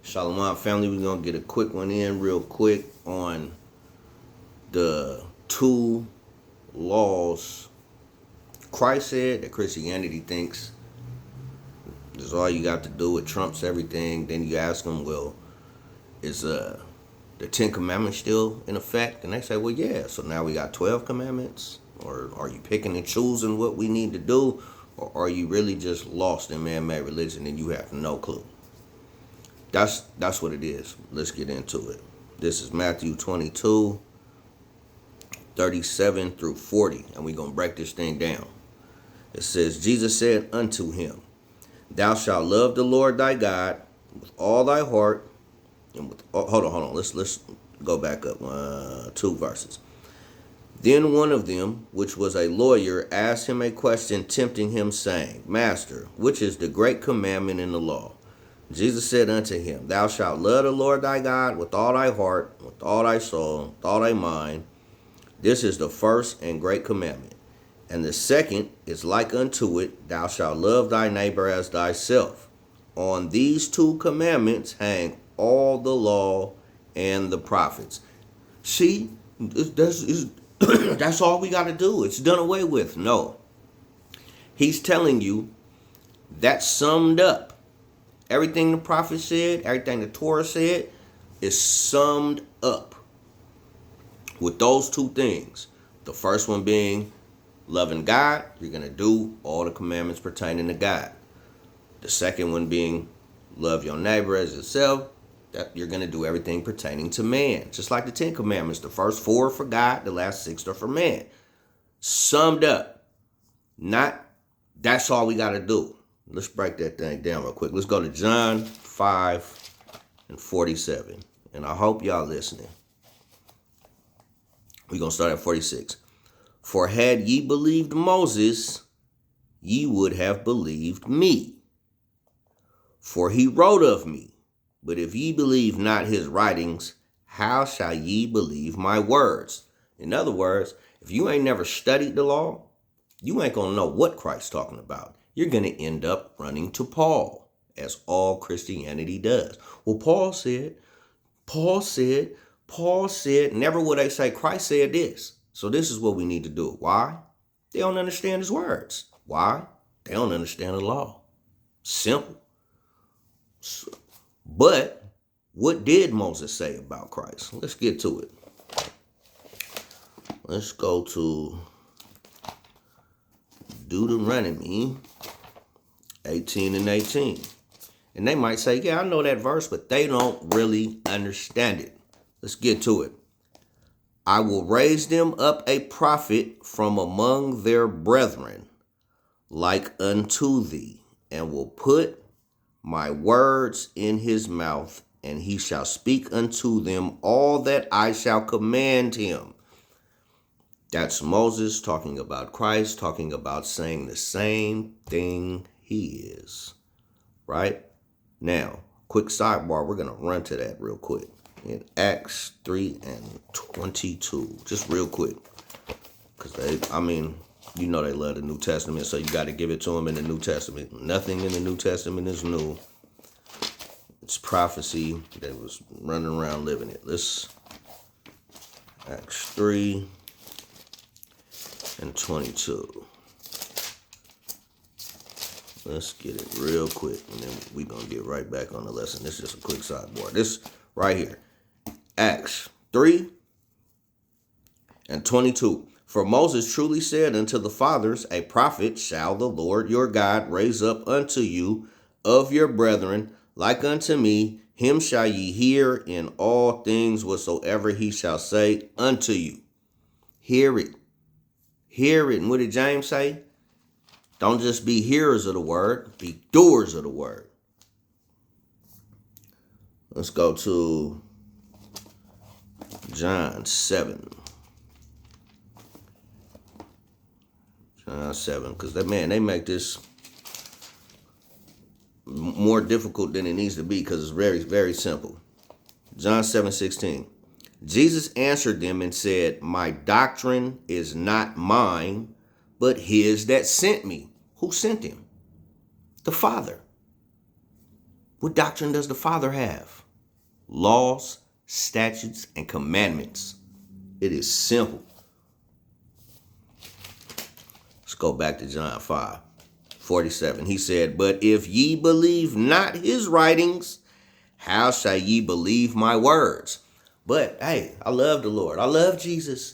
Shalom family, we're going to get a quick one in real quick on the two laws Christ said that Christianity thinks is all you got to do. It trumps everything. Then you ask them, well, is the Ten Commandments still in effect? And they say, well, yeah. So now we got 12 commandments? Or are you picking and choosing what we need to do? Or are you really just lost in man-made religion and you have no clue? That's what it is. Let's get into it. This is Matthew 22, 37 through 40. And we're going to break this thing down. It says, Jesus said unto him, Thou shalt love the Lord thy God with all thy heart. And with hold on. Let's go back up 2 verses. Then one of them, which was a lawyer, asked him a question, tempting him, saying, Master, which is the great commandment in the law? Jesus said unto him, Thou shalt love the Lord thy God with all thy heart, with all thy soul, with all thy mind. This is the first and great commandment. And the second is like unto it, Thou shalt love thy neighbor as thyself. On these 2 commandments hang all the law and the prophets. See, that's all we got to do. It's done away with. No. He's telling you that summed up. Everything the prophet said, everything the Torah said is summed up with those 2 things. The first one being loving God. You're going to do all the commandments pertaining to God. The second one being love your neighbor as yourself. That you're going to do everything pertaining to man. Just like the 10 commandments. The first 4 are for God. The last 6 are for man. Summed up. Not that's all we got to do. Let's break that thing down real quick. Let's go to John 5 and 47. And I hope y'all listening. We're going to start at 46. For had ye believed Moses, ye would have believed me. For he wrote of me. But if ye believe not his writings, how shall ye believe my words? In other words, if you ain't never studied the law, you ain't going to know what Christ's talking about. You're going to end up running to Paul, as all Christianity does. Well, Paul said, never will they say Christ said this. So this is what we need to do. Why? They don't understand his words. Why? They don't understand the law. Simple. But what did Moses say about Christ? Let's get to it. Let's go to Deuteronomy 18 and 18. And they might say, yeah, I know that verse, but they don't really understand it. Let's get to it. I will raise them up a prophet from among their brethren, like unto thee, and will put my words in his mouth, and he shall speak unto them all that I shall command him. That's Moses talking about Christ, talking about saying the same thing he is. Right? Now, quick sidebar, we're going to run to that real quick. In Acts 3 and 22. Just real quick. Because they love the New Testament, so you got to give it to them in the New Testament. Nothing in the New Testament is new. It's prophecy that was running around living it. Let's Acts 3 and 22. Let's get it real quick, and then we're going to get right back on the lesson. This is just a quick sidebar. This right here. Acts 3 and 22. For Moses truly said unto the fathers, a prophet shall the Lord your God raise up unto you of your brethren, like unto me. Him shall ye hear in all things whatsoever he shall say unto you. Hear it. Hear it. And what did James say? Don't just be hearers of the word, be doers of the word. Let's go to John 7. John 7, because they make this more difficult than it needs to be, because it's very, very simple. John 7:16. Jesus answered them and said, my doctrine is not mine, but his that sent me. Who sent him? The Father. What doctrine does the Father have? Laws, statutes, and commandments. It is simple. Let's go back to John 5:47. He said, "But if ye believe not his writings, how shall ye believe my words?" But hey, I love the Lord. I love Jesus.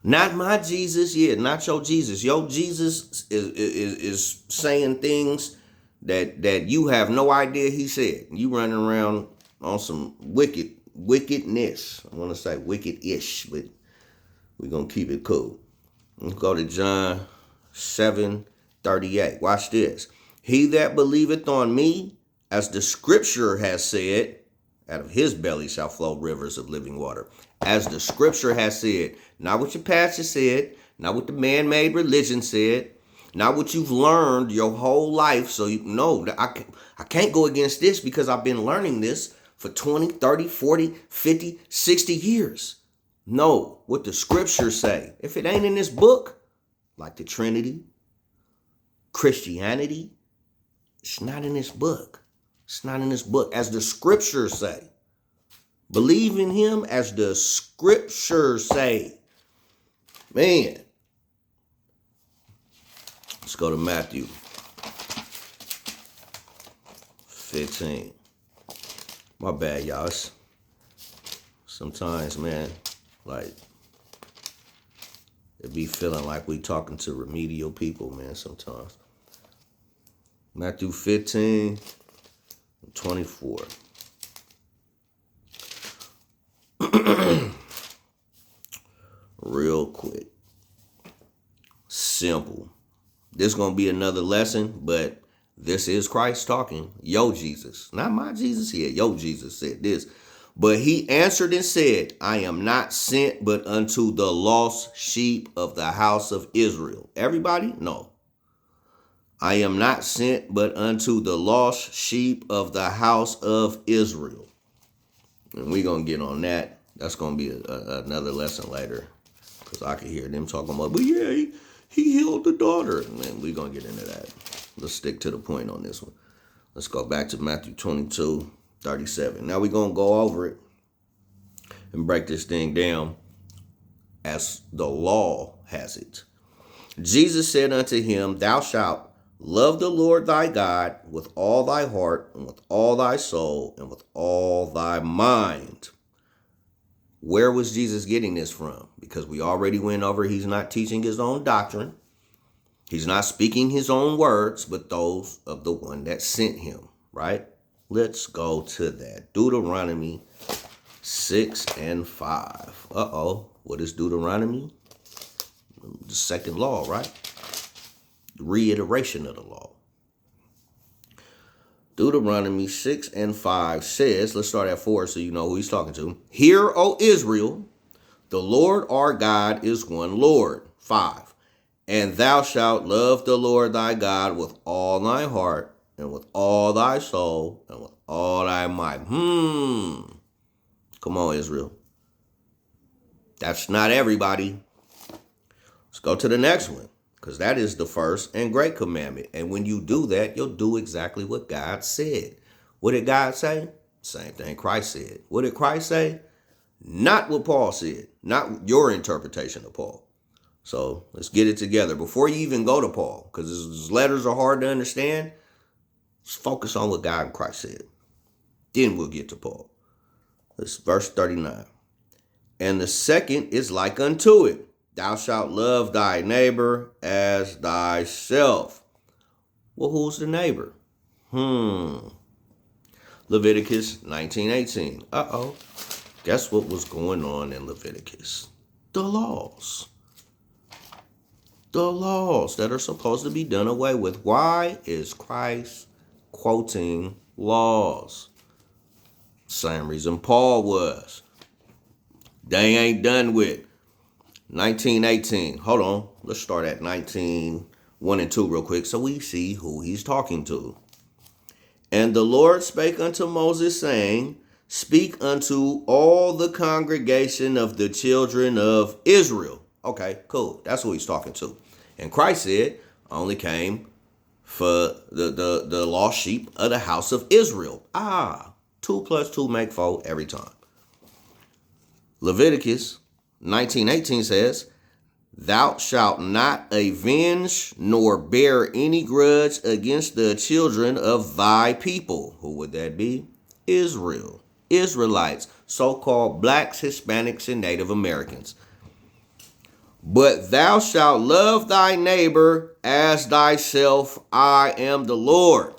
Not my Jesus, yeah, not your Jesus. Your Jesus is saying things that you have no idea he said. You running around on some wickedness. I want to say wicked-ish, but we're going to keep it cool. Let's go to John 7:38. Watch this. He that believeth on me, as the scripture has said, out of his belly shall flow rivers of living water. As the scripture has said, not what your pastor said, not what the man-made religion said, not what you've learned your whole life. So you know, I can't go against this because I've been learning this for 20, 30, 40, 50, 60 years. No, what the scriptures say. If it ain't in this book, like the Trinity, Christianity, it's not in this book. It's not in this book. As the scriptures say. Believe in him as the scriptures say. Man. Let's go to Matthew 15. My bad, y'all. Sometimes, man, like, it be feeling like we talking to remedial people, man, sometimes. Matthew 15:24. Real quick. Simple. This is going to be another lesson, but this is Christ talking. Yo, Jesus. Not my Jesus here. Yo, Jesus said this. But he answered and said, I am not sent but unto the lost sheep of the house of Israel. Everybody? No. I am not sent but unto the lost sheep of the house of Israel. And we're going to get on that. That's going to be another lesson later. Because I can hear them talking about, but yeah, he healed the daughter. Man, we're going to get into that. Let's stick to the point on this one. Let's go back to Matthew 22:37. Now we're going to go over it and break this thing down as the law has it. Jesus said unto him, Thou shalt love the Lord thy God with all thy heart and with all thy soul and with all thy mind. Where was Jesus getting this from? Because we already went over he's not teaching his own doctrine. He's not speaking his own words, but those of the one that sent him, right? Let's go to that. Deuteronomy 6:5. What is Deuteronomy? The second law, right? The reiteration of the law. Deuteronomy 6:5 says, let's start at 4 so you know who he's talking to. Hear, O Israel, the Lord our God is one Lord. 5. And thou shalt love the Lord thy God with all thy heart and with all thy soul and with all thy might. Come on, Israel. That's not everybody. Let's go to the next one, because that is the first and great commandment. And when you do that, you'll do exactly what God said. What did God say? Same thing Christ said. What did Christ say? Not what Paul said. Not your interpretation of Paul. So let's get it together. Before you even go to Paul, because his letters are hard to understand, let's focus on what God and Christ said. Then we'll get to Paul. This verse 39. And the second is like unto it. Thou shalt love thy neighbor as thyself. Well, who's the neighbor? Leviticus 19:18. Guess what was going on in Leviticus? The laws. The laws that are supposed to be done away with. Why is Christ quoting laws? Same reason Paul was. They ain't done with. 19:18. Hold on. Let's start at 19:1 and 2 real quick so we see who he's talking to. And the Lord spake unto Moses, saying, Speak unto all the congregation of the children of Israel. Okay, cool. That's who he's talking to. And Christ said, I only came for the lost sheep of the house of Israel. 2 plus 2 make 4 every time. Leviticus 19:18 says, thou shalt not avenge nor bear any grudge against the children of thy people. Who would that be? Israel. Israelites, so-called blacks, Hispanics, and Native Americans. But thou shalt love thy neighbor as thyself. I am the Lord.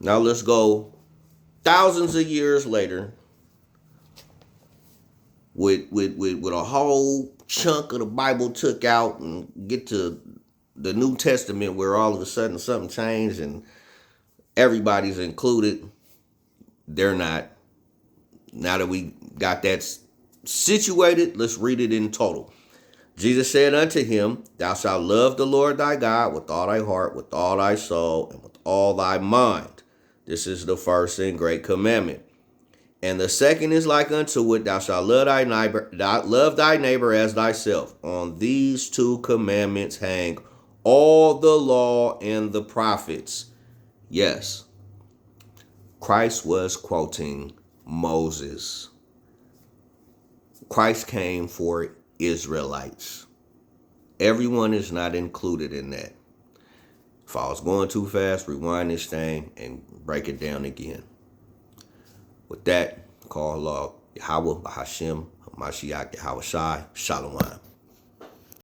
Now let's go thousands of years later with a whole chunk of the Bible took out and get to the New Testament where all of a sudden something changed and everybody's included. They're not. Now that we got that situated, let's read it in total. Jesus said unto him, thou shalt love the Lord thy God with all thy heart, with all thy soul, and with all thy mind. This is the first and great commandment. And the second is like unto it, thou shalt love thy neighbor as thyself. On these 2 commandments hang all the law and the prophets. Yes, Christ was quoting Moses. Christ came for Israelites. Everyone is not included in that. If I was going too fast, rewind this thing and break it down again. With that, call Allah Yahweh, Bahashim, Mashiach, Yahweh Shai, Shalom.